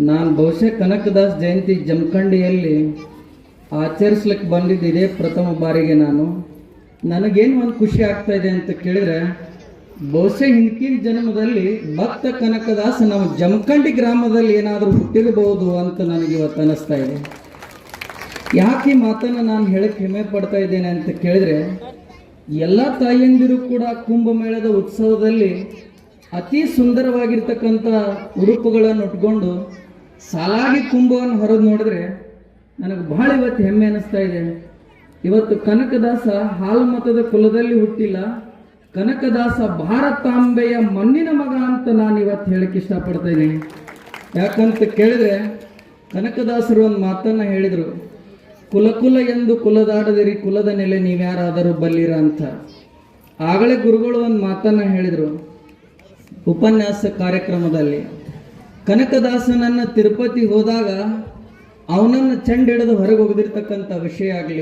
ನಾನು ಬಹುಶಃ ಕನಕದಾಸ್ ಜಯಂತಿ ಜಮಖಂಡಿಯಲ್ಲಿ ಆಚರಿಸ್ಲಿಕ್ಕೆ ಬಂದಿದ್ದು ಇದೇ ಪ್ರಥಮ ಬಾರಿಗೆ. ನನಗೇನು ಒಂದು ಖುಷಿ ಆಗ್ತಾ ಇದೆ ಅಂತ ಕೇಳಿದರೆ, ಬಹುಶಃ ಹಿಂದಿನ ಜನ್ಮದಲ್ಲಿ ಭಕ್ತ ಕನಕದಾಸ ನಮ್ಮ ಜಮಖಂಡಿ ಗ್ರಾಮದಲ್ಲಿ ಏನಾದರೂ ಹುಟ್ಟಿರಬಹುದು ಅಂತ ನನಗೆ ಇವತ್ತು ಅನ್ನಿಸ್ತಾ ಇದೆ. ಯಾಕೆ ಈ ಮಾತನ್ನು ನಾನು ಹೇಳಕ್ಕೆ ಹೆಮ್ಮೆ ಪಡ್ತಾ ಇದ್ದೇನೆ ಅಂತ ಕೇಳಿದರೆ, ಎಲ್ಲ ತಾಯಿಯಂದಿರು ಕೂಡ ಕುಂಭಮೇಳದ ಉತ್ಸವದಲ್ಲಿ ಅತಿ ಸುಂದರವಾಗಿರ್ತಕ್ಕಂಥ ಉಡುಪುಗಳನ್ನು ಉಟ್ಕೊಂಡು ಸಾಲಾಗಿ ಕುಂಭವನ್ನು ಹೊರಗೆ ನೋಡಿದ್ರೆ ನನಗೆ ಬಹಳ ಇವತ್ತು ಹೆಮ್ಮೆ ಅನ್ನಿಸ್ತಾ ಇದೆ. ಇವತ್ತು ಕನಕದಾಸ ಹಾಲು ಮತದ ಕುಲದಲ್ಲಿ ಹುಟ್ಟಿಲ್ಲ, ಕನಕದಾಸ ಭಾರತಾಂಬೆಯ ಮಣ್ಣಿನ ಮಗ ಅಂತ ನಾನು ಇವತ್ತು ಹೇಳಕ್ಕೆ ಇಷ್ಟಪಡ್ತಾ ಇದ್ದೀನಿ. ಯಾಕಂತ ಕೇಳಿದ್ರೆ, ಕನಕದಾಸರು ಒಂದು ಮಾತನ್ನು ಹೇಳಿದರು, ಕುಲ ಕುಲ ಎಂದು ಕುಲದಾಡದಿರಿ, ಕುಲದ ನೆಲೆ ನೀವ್ಯಾರಾದರೂ ಬಲ್ಲಿರ ಅಂತ. ಆಗಲೇ ಗುರುಗಳು ಒಂದು ಮಾತನ್ನು ಹೇಳಿದರು ಉಪನ್ಯಾಸ ಕಾರ್ಯಕ್ರಮದಲ್ಲಿ. ಕನಕದಾಸನನ್ನು ತಿರುಪತಿ ಹೋದಾಗ ಅವನನ್ನು ಚೆಂಡು ಹಿಡಿದು ಹೊರಗೆ ಹೋಗದಿರ್ತಕ್ಕಂಥ ವಿಷಯ ಆಗಲಿ,